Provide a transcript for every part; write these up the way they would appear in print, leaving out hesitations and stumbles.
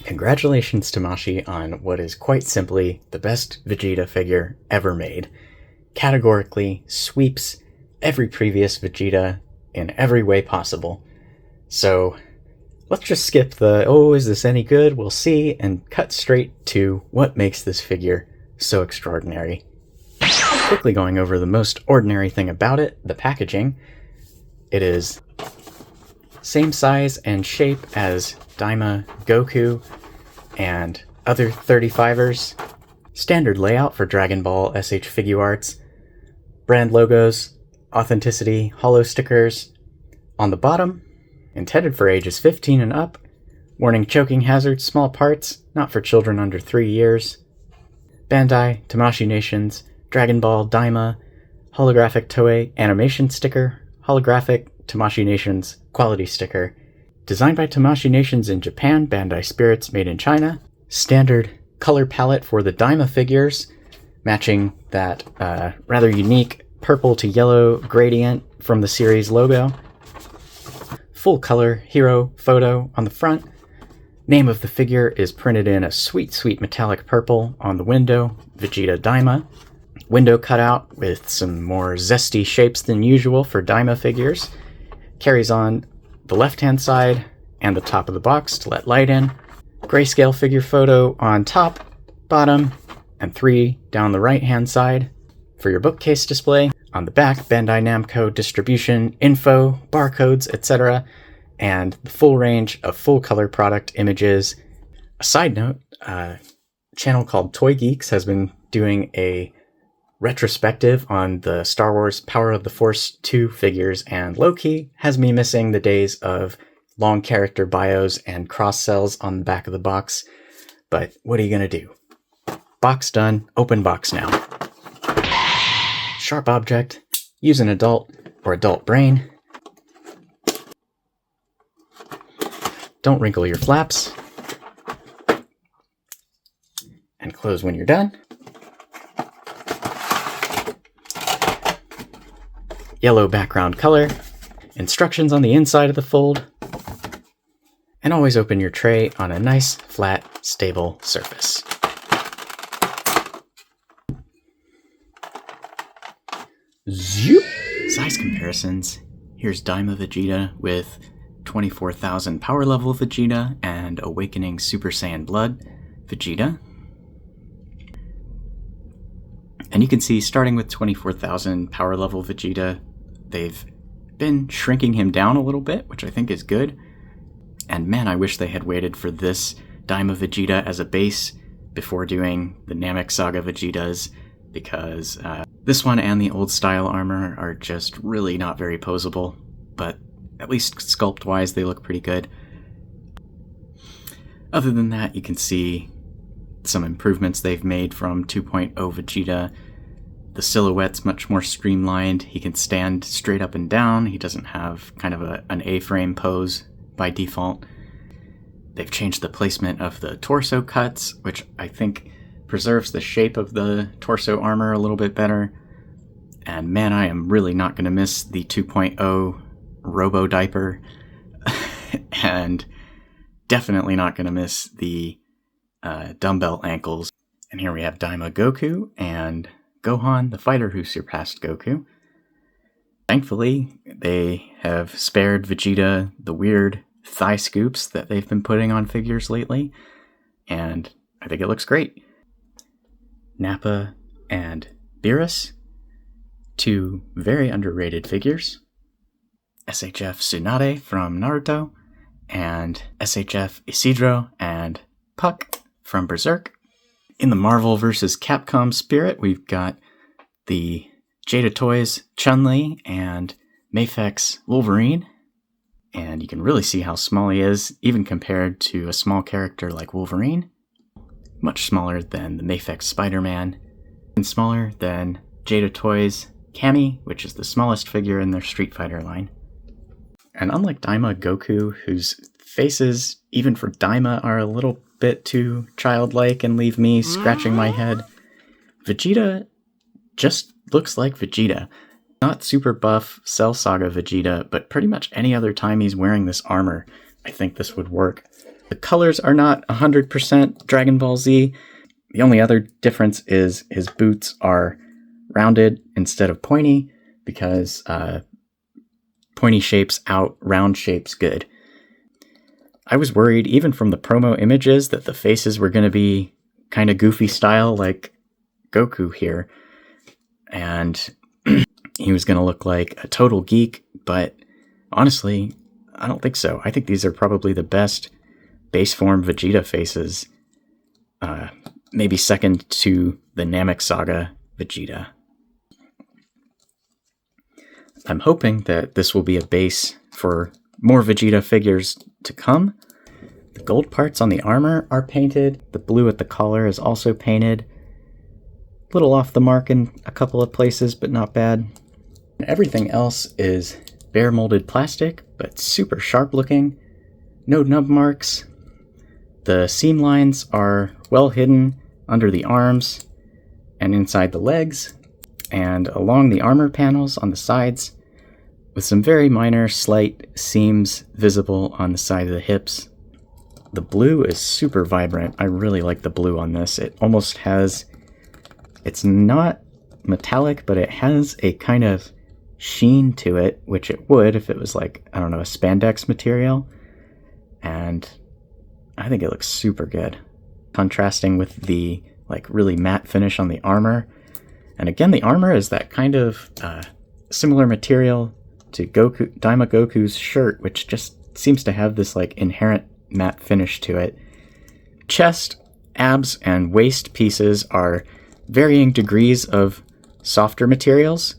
Congratulations, Tamashi, on what is quite simply the best Vegeta figure ever made. Categorically sweeps every previous Vegeta in every way possible. So let's just skip the, oh, is this any good? We'll see, and cut straight to what makes this figure so extraordinary. Quickly going over the most ordinary thing about it, the packaging. It is same size and shape as Daima, Goku, and other 35ers. Standard layout for Dragon Ball SH Figuarts. Brand logos, authenticity, holo stickers. On the bottom, intended for ages 15 and up. Warning choking hazard, small parts, not for children under 3 years. Bandai, Tamashii Nations, Dragon Ball, Daima, holographic Toei animation sticker, holographic Tamashii Nations quality sticker. Designed by Tamashii Nations in Japan, Bandai Spirits made in China. Standard color palette for the Daima figures, matching that rather unique purple to yellow gradient from the series logo. Full color hero photo on the front. Name of the figure is printed in a sweet, sweet metallic purple on the window, Vegeta Daima. Window cutout with some more zesty shapes than usual for Daima figures. Carries on the left-hand side and the top of the box to let light in. Grayscale figure photo on top, bottom, and 3 down the right-hand side for your bookcase display. On the back, Bandai Namco distribution, info, barcodes, etc., and the full range of full-color product images. A side note, a channel called Toy Geeks has been doing a retrospective on the Star Wars Power of the Force 2 figures, and low-key has me missing the days of long character bios and cross-sells on the back of the box. But what are you gonna do? Box done, open box now. Sharp object, use an adult or adult brain. Don't wrinkle your flaps. And close when you're done. Yellow background color, instructions on the inside of the fold, and always open your tray on a nice, flat, stable surface. Zoop! Size comparisons. Here's Daima Vegeta with 24,000 power level Vegeta and Awakening Super Saiyan Blood Vegeta. And you can see, starting with 24,000 power level Vegeta, they've been shrinking him down a little bit, which I think is good. And man, I wish they had waited for this Daima Vegeta as a base before doing the Namek Saga Vegetas, because this one and the old style armor are just really not very poseable, but at least sculpt-wise they look pretty good. Other than that, you can see some improvements they've made from 2.0 Vegeta. The silhouette's much more streamlined. He can stand straight up and down. He doesn't have kind of an A-frame pose by default. They've changed the placement of the torso cuts, which I think preserves the shape of the torso armor a little bit better. And man, I am really not going to miss the 2.0 Robo Diaper. And definitely not going to miss the dumbbell ankles. And here we have Daima Goku and Gohan, the fighter who surpassed Goku. Thankfully, they have spared Vegeta the weird thigh scoops that they've been putting on figures lately, and I think it looks great. Nappa and Beerus, two very underrated figures. SHF Tsunade from Naruto, and SHF Isidro and Puck from Berserk. In the Marvel vs. Capcom spirit, we've got the Jada Toys Chun-Li and Mafex Wolverine. And you can really see how small he is, even compared to a small character like Wolverine. Much smaller than the Mafex Spider-Man, and smaller than Jada Toys Cammy, which is the smallest figure in their Street Fighter line. And unlike Daima Goku, whose faces, even for Daima, are a little bit too childlike and leave me scratching my head, Vegeta just looks like Vegeta. Not super buff Cell Saga Vegeta, but pretty much any other time he's wearing this armor, I think this would work. The colors are not 100% Dragon Ball Z. The only other difference is his boots are rounded instead of pointy, because pointy shapes out round shapes good. I was worried, even from the promo images, that the faces were going to be kind of goofy style like Goku here. And he was going to look like a total geek, but honestly, I don't think so. I think these are probably the best base form Vegeta faces, maybe second to the Namek Saga Vegeta. I'm hoping that this will be a base for more Vegeta figures to come. The gold parts on the armor are painted. The blue at the collar is also painted. A little off the mark in a couple of places, but not bad. Everything else is bare molded plastic, but super sharp looking. No nub marks. The seam lines are well hidden under the arms and inside the legs and along the armor panels on the sides, with some very minor slight seams visible on the side of the hips. The blue is super vibrant. I really like the blue on this. It almost has, it's not metallic, but it has a kind of sheen to it, which it would if it was like, I don't know, a spandex material. And I think it looks super good, contrasting with the like really matte finish on the armor. And again, the armor is that kind of similar material to Daima Goku's shirt, which just seems to have this like inherent matte finish to it. Chest, abs, and waist pieces are varying degrees of softer materials,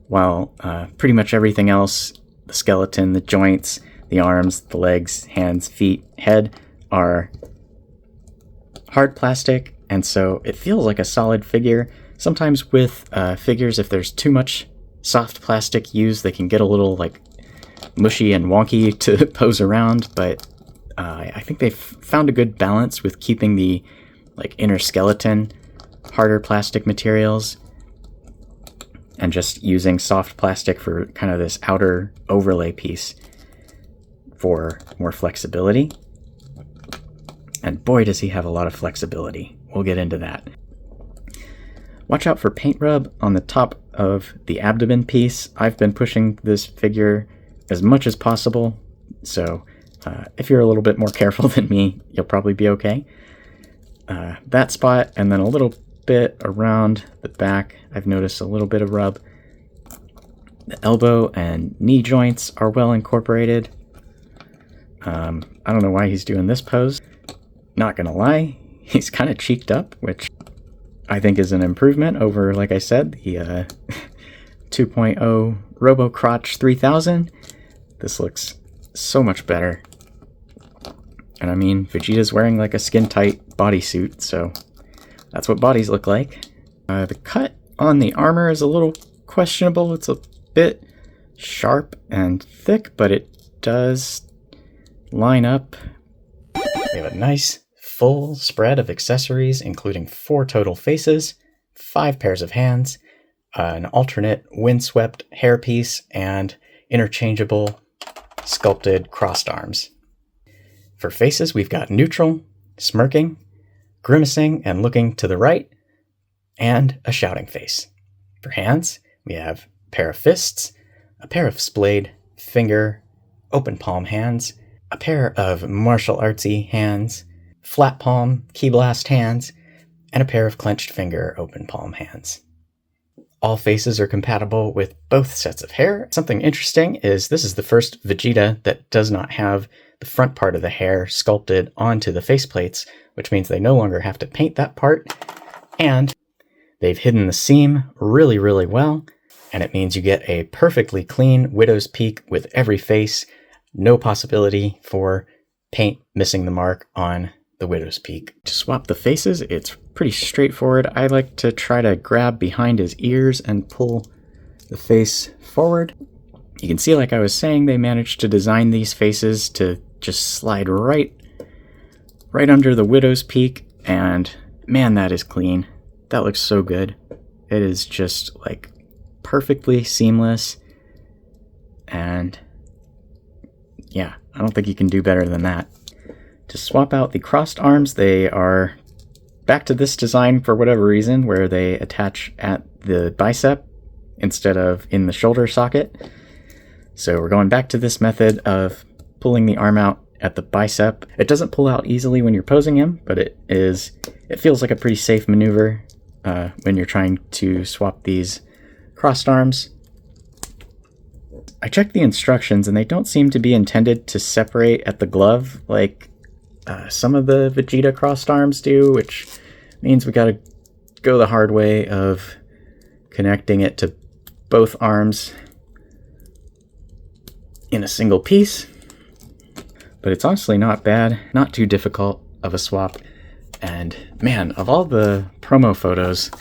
while pretty much everything else, the skeleton, the joints, the arms, the legs, hands, feet, head, are hard plastic, and so it feels like a solid figure. Sometimes with figures, if there's too much soft plastic used, they can get a little like mushy and wonky to pose around, but I think they've found a good balance with keeping the like inner skeleton harder plastic materials and just using soft plastic for kind of this outer overlay piece for more flexibility. And boy, does he have a lot of flexibility. We'll get into that. Watch out for paint rub on the top of the abdomen piece. I've been pushing this figure as much as possible, so if you're a little bit more careful than me, you'll probably be okay. That spot, and then a little bit around the back, I've noticed a little bit of rub. The elbow and knee joints are well incorporated. I don't know why he's doing this pose. Not gonna lie, he's kind of cheeked up, which I think is an improvement over, like I said, the 2.0 Robo Crotch 3000. This looks so much better. And I mean, Vegeta's wearing like a skin-tight bodysuit, so that's what bodies look like. The cut on the armor is a little questionable. It's a bit sharp and thick, but it does line up. We have a nice full spread of accessories, including 4 total faces, 5 pairs of hands, an alternate windswept hairpiece, and interchangeable sculpted crossed arms. For faces, we've got neutral, smirking, grimacing and looking to the right, and a shouting face. For hands, we have a pair of fists, a pair of splayed finger, open palm hands, a pair of martial artsy hands, flat palm, key blast hands, and a pair of clenched finger, open palm hands. All faces are compatible with both sets of hair. Something interesting is this is the first Vegeta that does not have the front part of the hair sculpted onto the faceplates, which means they no longer have to paint that part, and they've hidden the seam really, really well, and it means you get a perfectly clean widow's peak with every face, no possibility for paint missing the mark on the widow's peak. To swap the faces, it's pretty straightforward. I like to try to grab behind his ears and pull the face forward. You can see, like I was saying, they managed to design these faces to just slide right under the widow's peak, and man, that is clean. That looks so good. It is just like perfectly seamless, and yeah, I don't think you can do better than that. To swap out the crossed arms, they are back to this design for whatever reason, where they attach at the bicep instead of in the shoulder socket. So we're going back to this method of pulling the arm out at the bicep. It doesn't pull out easily when you're posing him, but it feels like a pretty safe maneuver when you're trying to swap these crossed arms. I checked the instructions and they don't seem to be intended to separate at the glove like some of the Vegeta crossed arms do, which means we gotta go the hard way of connecting it to both arms in a single piece. But it's honestly not bad, not too difficult of a swap. And man, of all the promo photos,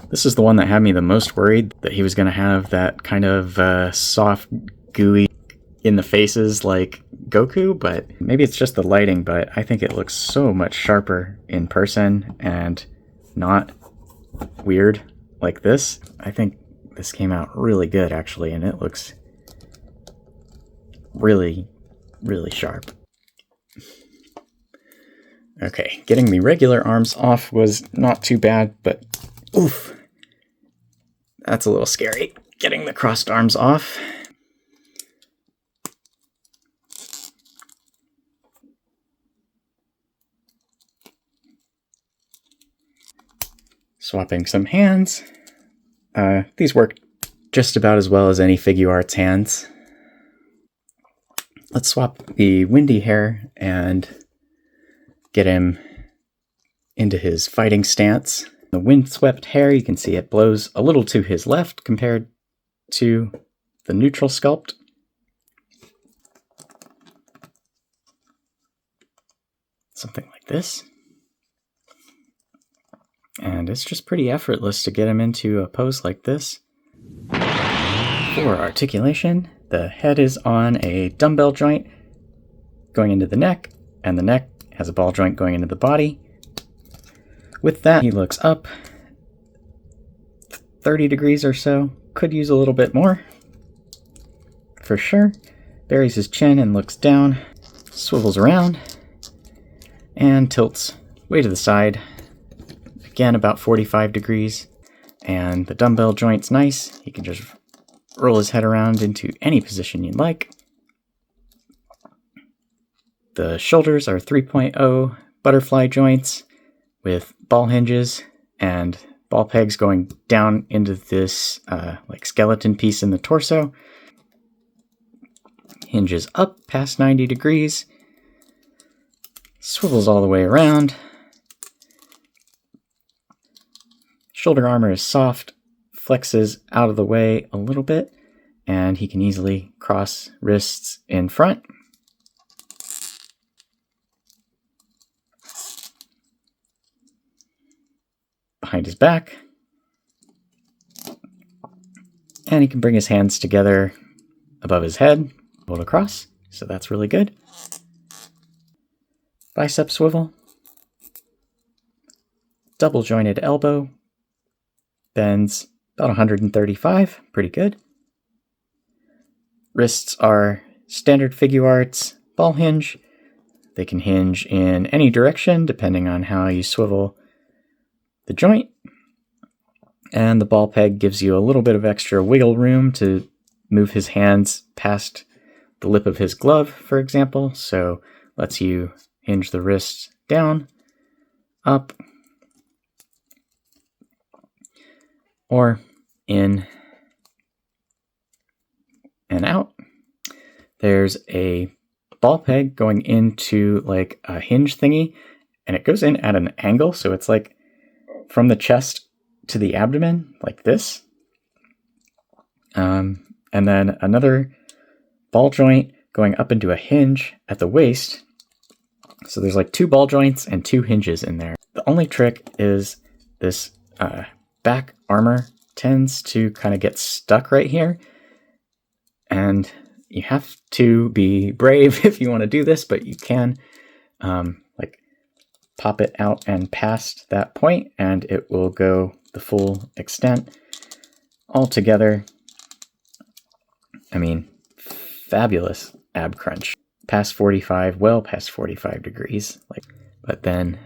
this is the one that had me the most worried that he was going to have that kind of soft, gooey in the faces like Goku, but maybe it's just the lighting, but I think it looks so much sharper in person and not weird like this. I think this came out really good actually, and it looks really, really sharp. Okay, getting the regular arms off was not too bad, but oof, that's a little scary. Getting the crossed arms off. Swapping some hands. These work just about as well as any Figuarts hands. Let's swap the windy hair and get him into his fighting stance. The windswept hair, you can see it blows a little to his left compared to the neutral sculpt. Something like this. And it's just pretty effortless to get him into a pose like this. For articulation, the head is on a dumbbell joint going into the neck, and the neck has a ball joint going into the body. With that, he looks up 30 degrees or so. Could use a little bit more, for sure. Buries his chin and looks down, swivels around, and tilts way to the side. Again, about 45 degrees. And the dumbbell joint's nice. He can just roll his head around into any position you'd like. The shoulders are 3.0 butterfly joints with ball hinges and ball pegs going down into this like skeleton piece in the torso. Hinges up past 90 degrees. Swivels all the way around. Shoulder armor is soft, flexes out of the way a little bit, and he can easily cross wrists in front. Behind his back. And he can bring his hands together above his head, hold across, so that's really good. Bicep swivel. Double jointed elbow. Bends about 135, pretty good. Wrists are standard Figuarts ball hinge. They can hinge in any direction depending on how you swivel the joint. And the ball peg gives you a little bit of extra wiggle room to move his hands past the lip of his glove, for example. So lets you hinge the wrists down, up, or in and out. There's a ball peg going into like a hinge thingy, and it goes in at an angle, so it's like from the chest to the abdomen, like this. And then another ball joint going up into a hinge at the waist. So there's like two ball joints and two hinges in there. The only trick is this back armor tends to kind of get stuck right here, and you have to be brave if you want to do this, but you can like pop it out and past that point, and it will go the full extent. All together, I mean, fabulous ab crunch. past 45, well past 45 degrees. But then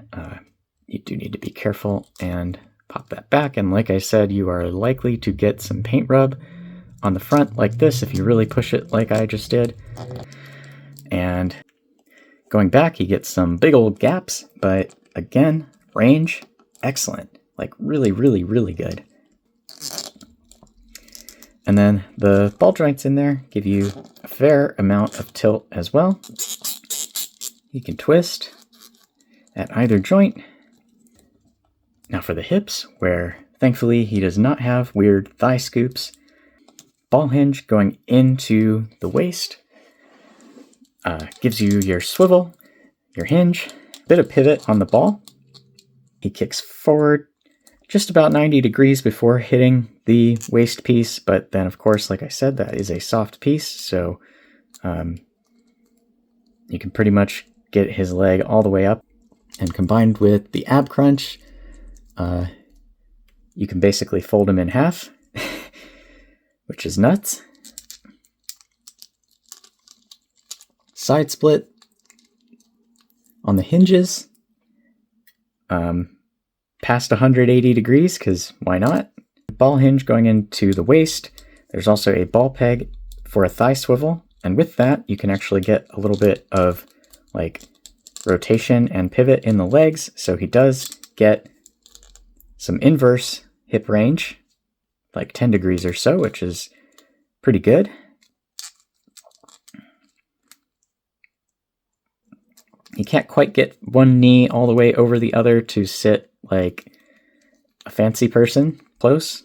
you do need to be careful and pop that back. And like I said, you are likely to get some paint rub on the front like this if you really push it like I just did. And going back, you get some big old gaps, but again, range, excellent. Like really, really, really good. And then the ball joints in there give you a fair amount of tilt as well. You can twist at either joint. Now for the hips, where thankfully he does not have weird thigh scoops, ball hinge going into the waist gives you your swivel, your hinge, bit of pivot on the ball. He kicks forward just about 90 degrees before hitting the waist piece, but then of course, like I said, that is a soft piece, so you can pretty much get his leg all the way up. And combined with the ab crunch, you can basically fold him in half, which is nuts. Side split on the hinges, past 180 degrees, because why not? Ball hinge going into the waist. There's also a ball peg for a thigh swivel, and with that you can actually get a little bit of like rotation and pivot in the legs, so he does get some inverse hip range, like 10 degrees or so, which is pretty good. You can't quite get one knee all the way over the other to sit like a fancy person close.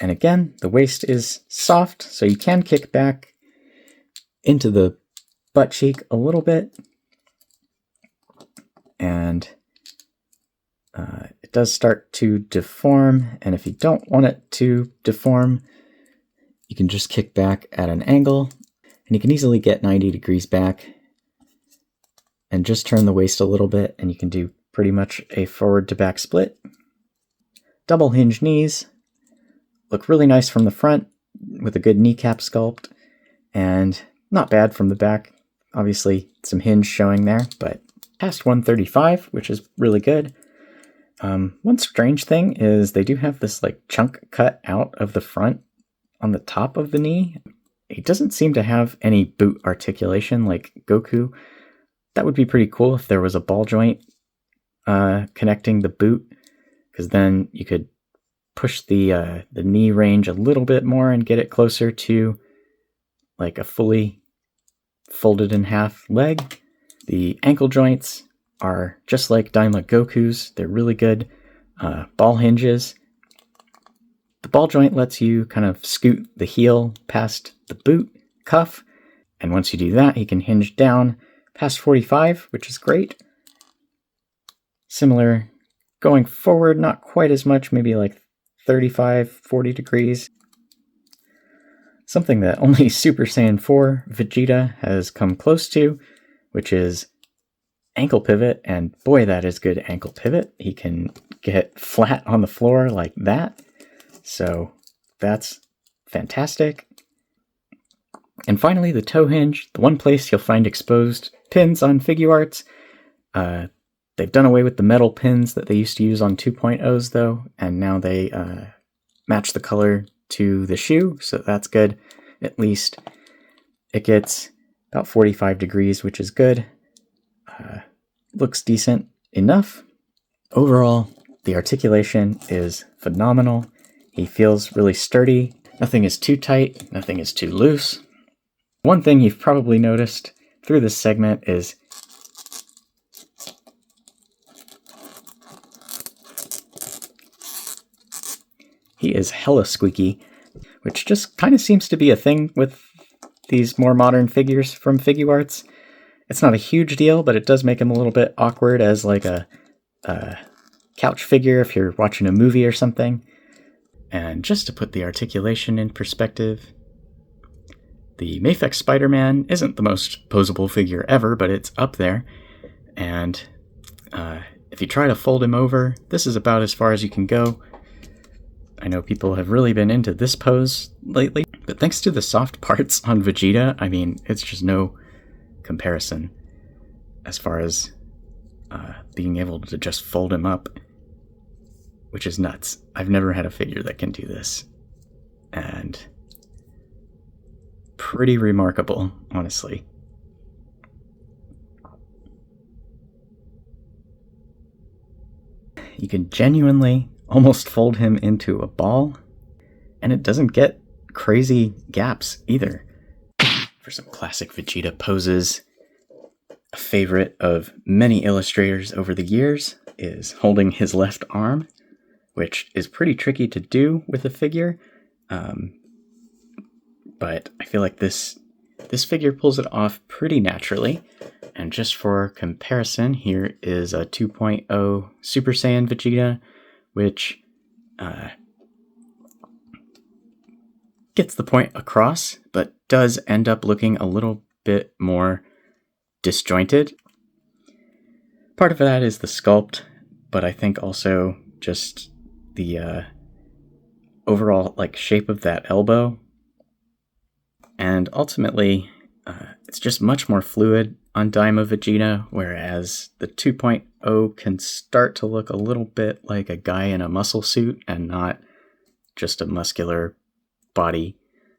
And again, the waist is soft, so you can kick back into the butt cheek a little bit. And it does start to deform, and if you don't want it to deform, you can just kick back at an angle. And you can easily get 90 degrees back and just turn the waist a little bit, and you can do pretty much a forward to back split. Double hinge knees look really nice from the front with a good kneecap sculpt, and not bad from the back. Obviously some hinge showing there, but past 135, which is really good. One strange thing is they do have this like chunk cut out of the front on the top of the knee. He doesn't seem to have any boot articulation like Goku. That would be pretty cool if there was a ball joint connecting the boot, because then you could push the knee range a little bit more and get it closer to like a fully folded in half leg. The ankle joints are just like Daima Goku's. They're really good ball hinges. The ball joint lets you kind of scoot the heel past the boot cuff, and once you do that, he can hinge down past 45, which is great. Similar going forward, not quite as much, maybe like 35, 40 degrees. Something that only Super Saiyan 4 Vegeta has come close to, which is ankle pivot, and boy, that is good ankle pivot. He can get flat on the floor like that. So that's fantastic. And finally, the toe hinge, the one place you'll find exposed pins on Figuarts. They've done away with the metal pins that they used to use on 2.0s though, and now they match the color to the shoe, so that's good. At least it gets about 45 degrees, which is good. Looks decent enough. Overall, the articulation is phenomenal. He feels really sturdy. Nothing is too tight, nothing is too loose. One thing you've probably noticed through this segment is he is hella squeaky, which just kind of seems to be a thing with these more modern figures from Figuarts. It's not a huge deal, but it does make him a little bit awkward as like a couch figure if you're watching a movie or something. And just to put the articulation in perspective, the Mafex Spider-Man isn't the most posable figure ever, but it's up there. And if you try to fold him over, this is about as far as you can go. I know people have really been into this pose lately. But thanks to the soft parts on Vegeta, I mean, it's just no comparison as far as being able to just fold him up, which is nuts. I've never had a figure that can do this. And pretty remarkable, honestly. You can genuinely almost fold him into a ball, and it doesn't get crazy gaps either. For some classic Vegeta poses, a favorite of many illustrators over the years is holding his left arm, which is pretty tricky to do with a figure, but I feel like this figure pulls it off pretty naturally. And just for comparison, here is a 2.0 Super Saiyan Vegeta, which gets the point across, but does end up looking a little bit more disjointed. Part of that is the sculpt, but I think also just the overall shape of that elbow. And ultimately, it's just much more fluid on Daima Vegeta, whereas the 2.0 can start to look a little bit like a guy in a muscle suit and not just a muscular body.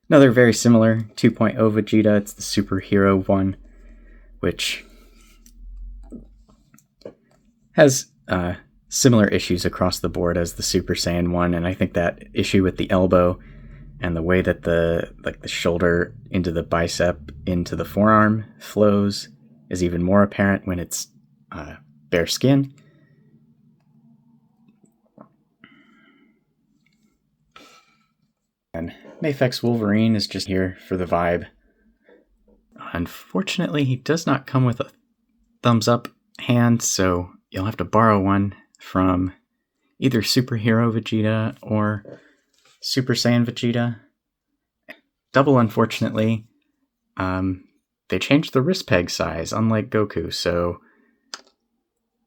Another very similar 2.0 Vegeta, it's the superhero one, which has similar issues across the board as the Super Saiyan one, and I think that issue with the elbow and the way that the shoulder into the bicep into the forearm flows is even more apparent when it's bare skin. And Mafex Wolverine is just here for the vibe. Unfortunately, he does not come with a thumbs up hand, so you'll have to borrow one from either Superhero Vegeta or Super Saiyan Vegeta. Double unfortunately, they changed the wrist peg size, unlike Goku, so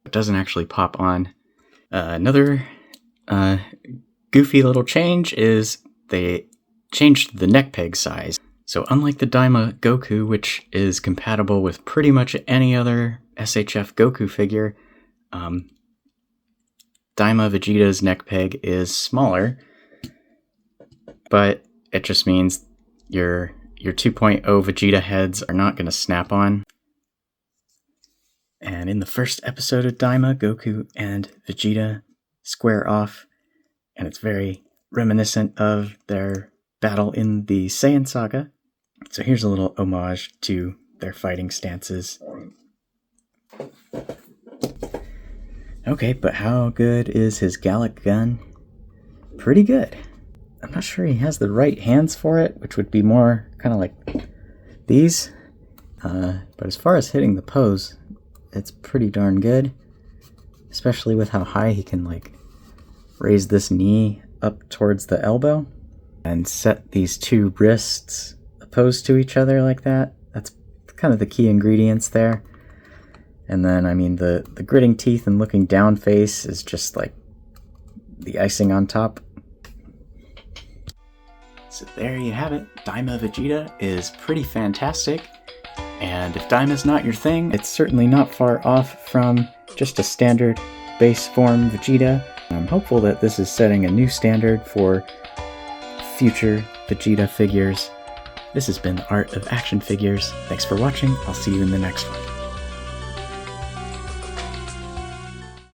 it doesn't actually pop on. Another goofy little change is they changed the neck peg size. So unlike the Daima Goku, which is compatible with pretty much any other SHF Goku figure, Daima Vegeta's neck peg is smaller, but it just means your 2.0 Vegeta heads are not going to snap on. And in the first episode of Daima, Goku and Vegeta square off, and it's very reminiscent of their battle in the Saiyan Saga. So here's a little homage to their fighting stances. Okay, but how good is his Gallic gun? Pretty good. I'm not sure he has the right hands for it, which would be more kind of like these. But as far as hitting the pose, it's pretty darn good. Especially with how high he can raise this knee up towards the elbow and set these two wrists opposed to each other like that. That's kind of the key ingredients there. And then, I mean, the gritting teeth and looking down face is just like the icing on top. So there you have it. Daima Vegeta is pretty fantastic. And if Daima's not your thing, it's certainly not far off from just a standard base form Vegeta. I'm hopeful that this is setting a new standard for future Vegeta figures. This has been the Art of Action Figures. Thanks for watching. I'll see you in the next one.